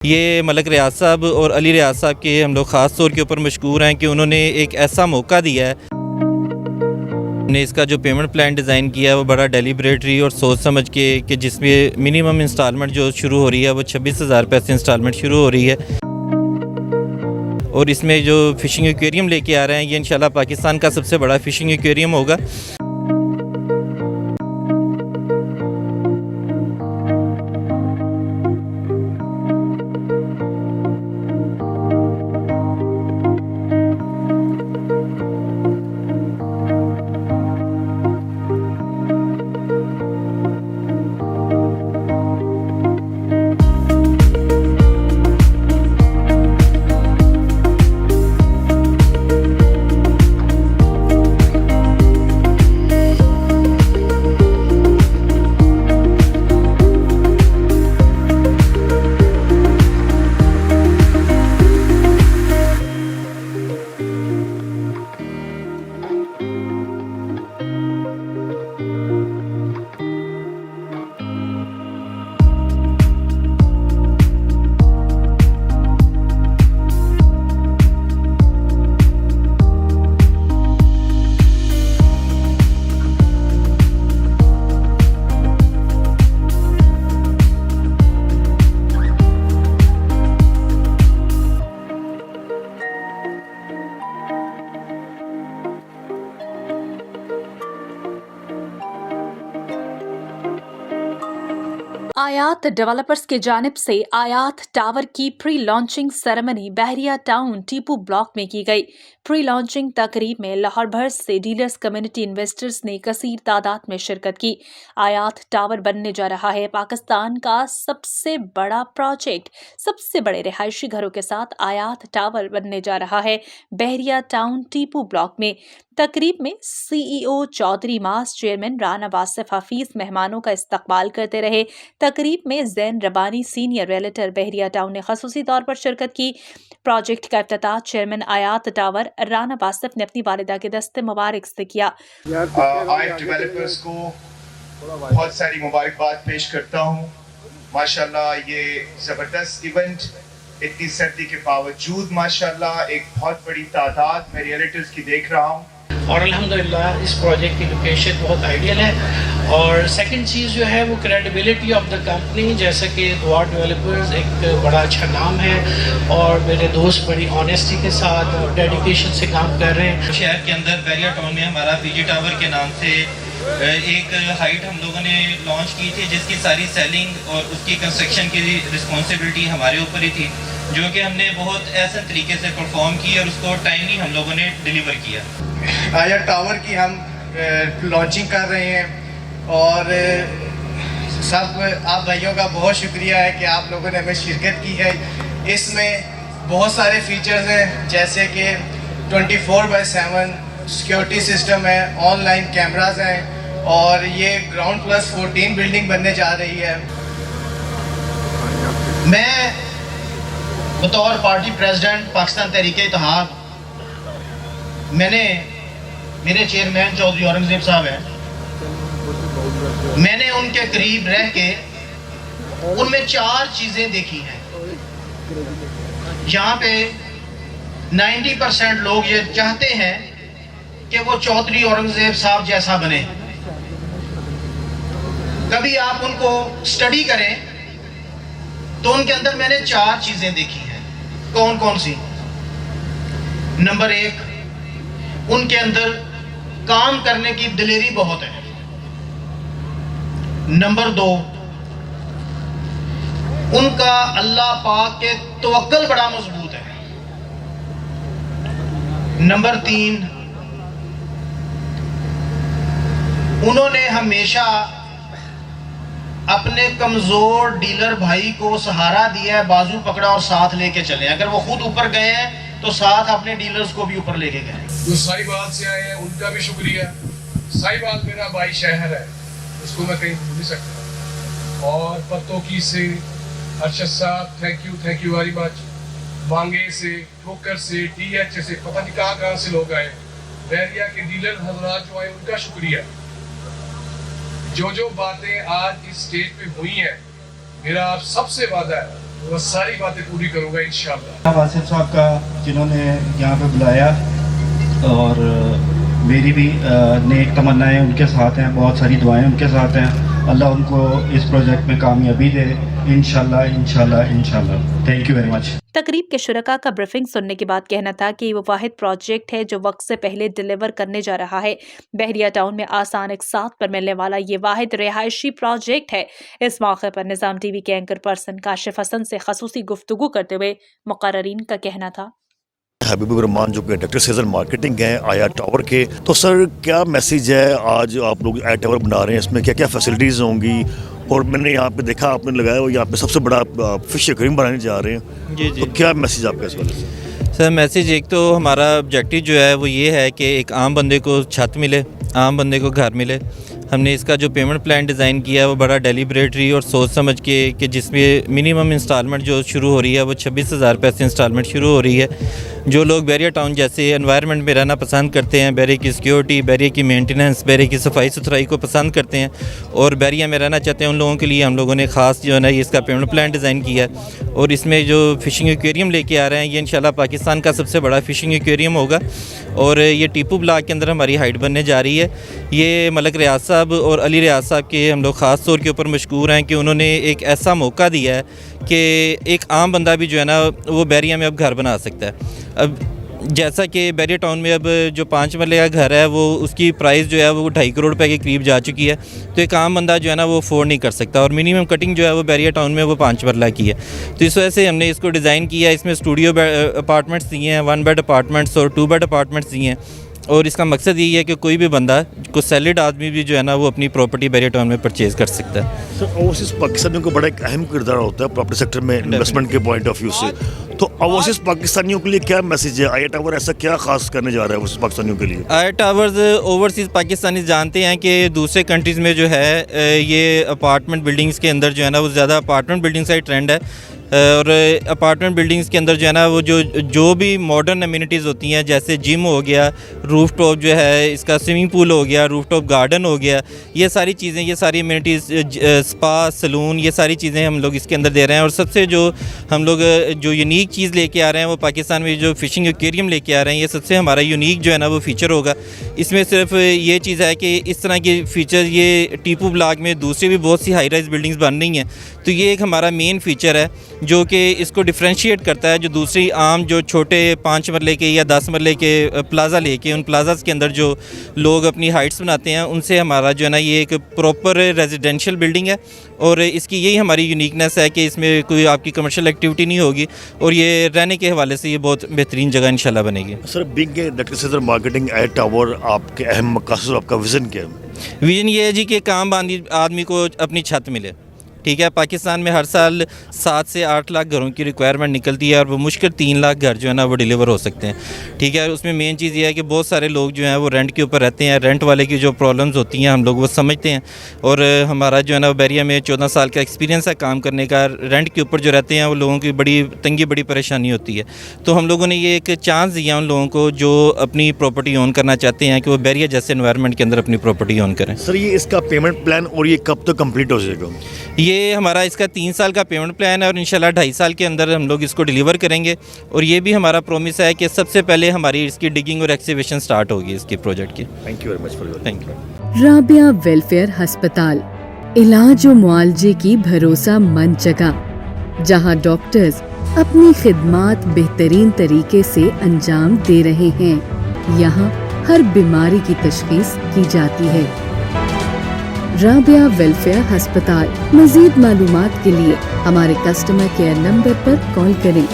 یہ ملک ریاض صاحب اور علی ریاض صاحب کے ہم لوگ خاص طور کے اوپر مشکور ہیں کہ انہوں نے ایک ایسا موقع دیا ہے. نے اس کا جو پیمنٹ پلان ڈیزائن کیا ہے وہ بڑا ڈیلیبریٹری اور سوچ سمجھ کے کہ جس میں منیمم انسٹالمنٹ جو شروع ہو رہی ہے وہ 26,000 روپے سے انسٹالمنٹ شروع ہو رہی ہے. اور اس میں جو فشنگ ایکویریم لے کے آ رہے ہیں یہ انشاءاللہ پاکستان کا سب سے بڑا فشنگ ایکویریم ہوگا. آیات ڈیولپرز کی جانب سے آیات ٹاور کی پری لانچنگ سیریمنی بحریہ ٹاؤن ٹیپو بلاک میں کی گئی. پری لانچنگ تقریب میں لاہور بھر سے ڈیلرز کمیونٹی انویسٹرز نے کثیر تعداد میں شرکت کی. آیات ٹاور بننے جا رہا ہے پاکستان کا سب سے بڑا پروجیکٹ. سب سے بڑے رہائشی گھروں کے ساتھ آیات ٹاور بننے جا رہا ہے بحریہ ٹاؤن ٹیپو بلاک میں. تقریب میں سی ای او چودھری ماس چیئرمین رانا واصف حفیظ مہمانوں کا استقبال کرتے رہے. تقریب میں زین ربانی سینئر ریئلٹر بحریہ ٹاؤن نے خصوصی طور پر شرکت کی. پروجیکٹ کا افتتاح چیئرمین آیات ٹاور رانا واصف نے اپنی والدہ کے دست مبارک سے کیا. آیات ڈیولپرز کو بہت ساری مبارکباد پیش کرتا ہوں. ماشاءاللہ یہ زبردست ایونٹ اتنی سردی کے باوجود ماشاءاللہ ایک بہت بڑی تعداد میں ریئلٹرز کی دیکھ رہا ہوں اور الحمدللہ اس پروجیکٹ کی لوکیشن بہت آئیڈیل ہے. اور سیکنڈ چیز جو ہے وہ کریڈیبلٹی آف دا کمپنی، جیسا کہ دعا ڈیولپرز ایک بڑا اچھا نام ہے اور میرے دوست بڑی آنیسٹی کے ساتھ اور ڈیڈیکیشن سے کام کر رہے ہیں. شہر کے اندر بحریہ ٹاؤن میں ہمارا پی جی ٹاور کے نام سے ایک ہائٹ ہم لوگوں نے لانچ کی تھی جس کی ساری سیلنگ اور اس کی کنسٹرکشن کی رسپانسبلٹی ہمارے اوپر ہی تھی، جو کہ ہم نے بہت احسن طریقے سے پرفارم کی اور اس کو ٹائملی ہم لوگوں نے ڈیلیور کیا. آیات ٹاور کی ہم لانچنگ کر رہے ہیں اور سب آپ بھائیوں کا بہت شکریہ ہے کہ آپ لوگوں نے ہمیں شرکت کی ہے. اس میں بہت سارے فیچرز ہیں جیسے کہ 24/7 سیکیورٹی سسٹم ہے، آن لائن کیمراز ہیں اور یہ گراؤنڈ پلس 14 بلڈنگ بننے جا رہی ہے. میں بطور پارٹی پریزیڈنٹ پاکستان تحریک اتحاد، میں نے میرے چیئرمین چودھری اورنگزیب صاحب ہیں، میں نے ان کے قریب رہ کے ان میں 4 چیزیں دیکھی ہیں. یہاں پہ 90% لوگ یہ چاہتے ہیں کہ وہ چودھری اورنگزیب صاحب جیسا بنے. کبھی آپ ان کو سٹڈی کریں تو ان کے اندر میں نے 4 چیزیں دیکھی ہیں. کون کون سی؟ نمبر 1، ان کے اندر کام کرنے کی دلیری بہت ہے. نمبر 2، ان کا اللہ پاک کے توکل بڑا مضبوط ہے. نمبر 3، انہوں نے ہمیشہ اپنے کمزور ڈیلر بھائی کو سہارا دیا ہے، بازو پکڑا اور ساتھ لے کے چلے. اگر وہ خود اوپر گئے ہیں تو ساتھ اپنے ڈیلرز کو بھی اوپر لے کے گئے. جو صاحبات سے آئے ہیں ان کا بھی شکریہ. صاحبات میرا بھائی شہر ہے، اس کو میں کہیں بھول نہیں سکتا. اور پتوکی سے ارشد صاحب تھینک یو ویری مچ. بانگے سے، ٹھوکر سے، ٹی ایچ سے، پتہ نہیں کہاں سے لوگ آئے. بحریہ کے ڈیلر حضرات جو آئے ان کا شکریہ. جو باتیں آج اس اسٹیج پہ ہوئی ہیں، میرا آپ سب سے وعدہ ہے वो सारी बातें पूरी करूँगा इंशाल्लाह। वासिफ साहब का जिन्होंने यहाँ पे बुलाया, और मेरी भी नेक तमन्नाएं उनके साथ हैं, बहुत सारी दुआएं उनके साथ हैं। अल्लाह उनको इस प्रोजेक्ट में कामयाबी दे इंशाल्लाह इंशाल्लाह इंशाल्लाह। Thank you very much. तकरीब के शुरका का ब्रीफिंग सुनने के बाद कहना था कि वो वाहिद प्रोजेक्ट है जो वक्त से पहले डिलीवर करने जा रहा है। बहरिया टाउन में आसान इकसात पर मिलने वाला ये वाहिद रिहायशी प्रोजेक्ट है। इस मौके पर निज़ाम टीवी के एंकर पर्सन काशिफ हसन से खसूसी गुफ्तगू करते हुए मुकर्ररीन का कहना था, हबीबुर रहमान जो कि डायरेक्टर सेल्स एंड मार्केटिंग हैं आया टावर के, तो सर क्या मैसेज है आज आप लोग आया टावर बना रहे हैं, इसमें क्या क्या फैसिलिटीज़ होंगी? और मैंने यहाँ पे देखा आपने लगाया वो यहाँ पे सबसे बड़ा फिश एक्वेरियम बनाने जा रहे हैं जी जी। तो क्या मैसेज आपका इस वाले से? सर मैसेज एक तो हमारा ऑब्जेक्टिव जो है वो ये है कि एक आम बंदे को छत मिले, आम बंदे को घर मिले। हमने इसका जो पेमेंट प्लान डिज़ाइन किया है वो बड़ा डेलिब्रेटरी और सोच समझ के कि जिसमें मिनिमम इंस्टॉलमेंट जो शुरू हो रही है वो 26,000 रुपये से इंस्टॉलमेंट शुरू हो रही है। जो लोग बैरिया टाउन जैसे एनवायरनमेंट में रहना पसंद करते हैं, बैरिया की सिक्योरिटी, बैरिया की मेंटेनेंस, बैरिया की सफाई सुथराई को पसंद करते हैं और बैरिया में रहना चाहते हैं, उन लोगों के लिए हम लोगों ने ख़ास जो है ना इसका पेमेंट प्लान डिज़ाइन किया है। और इसमें जो फ़िशिंग एक्वेरियम लेके आ रहे हैं ये इंशाल्लाह पाकिस्तान का सबसे बड़ा फ़िशिंग एक्वेरियम होगा और ये टीपू ब्लॉक के अंदर हमारी हाइट बनने जा रही है। ये मलक रियाज साहब और अली रियाज साहब के हम लोग ख़ास तौर के ऊपर मशकूर हैं कि उन्होंने एक ऐसा मौका दिया है कि एक आम बंदा भी जो है ना वो बैरिया में अब घर बना सकता है। अब जैसा कि बैरिया टाउन में अब जो 5 मरले का घर है वो उसकी प्राइस जो है वो 2.5 करोड़ रुपए के करीब जा चुकी है, तो एक आम बंदा जो है ना वो अफोर्ड नहीं कर सकता और मिनिमम कटिंग जो है वो बैरिया टाउन में वो 5 मरला की है। तो इस वजह से हमने इसको डिज़ाइन किया। इसमें स्टूडियो अपार्टमेंट्स दिए हैं, 1 बेड अपार्टमेंट्स और 2 बेड अपार्टमेंट्स दिए हैं और इसका मकसद यही है कि कोई भी बंदा को सैलड आदमी भी जो है ना वो अपनी प्रॉपर्टी बैरिया टाउन में परचेज़ कर सकता है। सर ओवरसीज़ पाकिस्तानियों का बड़ा एक अहम किरदार होता है प्रॉपर्टी सेक्टर में इन्वेस्टमेंट के पॉइंट ऑफ व्यू से, तो ओवरसीज़ पाकिस्तानियों के लिए क्या मैसेज है? आया टावर ऐसा क्या खास करने जा रहा है ओवरसीज़ पाकिस्तानियों के लिए? आया टावर्स ओवरसीज़ पाकिस्तानी जानते हैं कि दूसरे कंट्रीज़ में जो है ये अपार्टमेंट बिल्डिंग्स के अंदर जो है ना वो ज़्यादा अपार्टमेंट बिल्डिंग्स का ही ट्रेंड है और अपार्टमेंट बिल्डिंग्स के अंदर जो है ना वो जो भी मॉडर्न अम्यूनिटीज़ होती हैं जैसे जिम हो गया, रूफ टॉप जो है इसका स्विमिंग पूल हो गया, रूफ टॉप गार्डन हो गया, ये सारी चीज़ें, ये सारी अम्यूनिटीज़, स्पा, सलून, ये सारी चीज़ें हम लोग इसके अंदर दे रहे हैं। और सबसे जो हम लोग जो यूनिक चीज़ लेके आ रहे हैं वो पाकिस्तान में जो फ़िशिंग एक्वेरियम लेके आ रहे हैं, ये सबसे हमारा यूनिक जो है ना वो फ़ीचर होगा। इसमें सिर्फ ये चीज़ है कि इस तरह के फ़ीचर ये टीपू ब्लॉक में दूसरी भी बहुत सी हाई राइज बिल्डिंग्स बन रही हैं, तो ये एक हमारा मेन फ़ीचर है जो कि इसको डिफ्रेंशिएट करता है। जो दूसरी आम जो छोटे 5 मरले के या 10 मरले के प्लाज़ा लेके उन प्लाज़ास के अंदर जो लोग अपनी हाइट्स बनाते हैं उनसे हमारा जो है ना ये एक प्रॉपर रेजिडेंशियल बिल्डिंग है और इसकी यही हमारी यूनिकनेस है कि इसमें कोई आपकी कमर्शियल एक्टिविटी नहीं होगी और ये रहने के हवाले से ये बहुत बेहतरीन जगह इंशाल्लाह बनेगी। Sir big director sales and marketing आया टावर आपके अहम मकसद, आपका विज़न क्या है? विज़न ये है जी कि काम आदमी को अपनी छत मिले। ठीक है, पाकिस्तान में हर साल 7 से 8 लाख घरों की रिक्वायरमेंट निकलती है और वो मुश्किल 3 लाख घर जो है ना वो डिलीवर हो सकते हैं। ठीक है, उसमें मेन चीज़ ये है कि बहुत सारे लोग जो हैं वो रेंट के ऊपर रहते हैं। रेंट वाले की जो प्रॉब्लम्स होती हैं हम लोग वो समझते हैं और हमारा जो है ना बैरिया में 14 साल का एक्सपीरियंस है काम करने का। रेंट के ऊपर जो रहते हैं वो लोगों की बड़ी तंगी, बड़ी परेशानी होती है। तो हम लोगों ने ये एक चांस दिया उन लोगों को जो अपनी प्रॉपर्टी ओन करना चाहते हैं कि वो बैरिया जैसे एनवायरनमेंट के अंदर अपनी प्रॉपर्टी ओन करें। सर ये इसका पेमेंट प्लान और ये कब तक कंप्लीट हो जाएगा? ये हमारा इसका 3 साल का पेमेंट प्लान है और इंशाल्लाह 2.5 साल के अंदर हम लोग इसको डिलीवर करेंगे और ये भी हमारा प्रॉमिस है कि सबसे पहले हमारी इसकी डिगिंग और एक्सीवेशन स्टार्ट होगी इसकी प्रोजेक्ट की। Thank you very much for thank you. Rabia welfare अस्पताल, इलाज और मुआलजे की भरोसा मंद जगह जहां डॉक्टर्स अपनी खिदमात बेहतरीन तरीके से अंजाम दे रहे हैं। यहाँ हर बीमारी की तशखीस की जाती है। राबिया वेलफेयर अस्पताल। मजीद मालूमात के लिए हमारे कस्टमर केयर नंबर पर कॉल करें।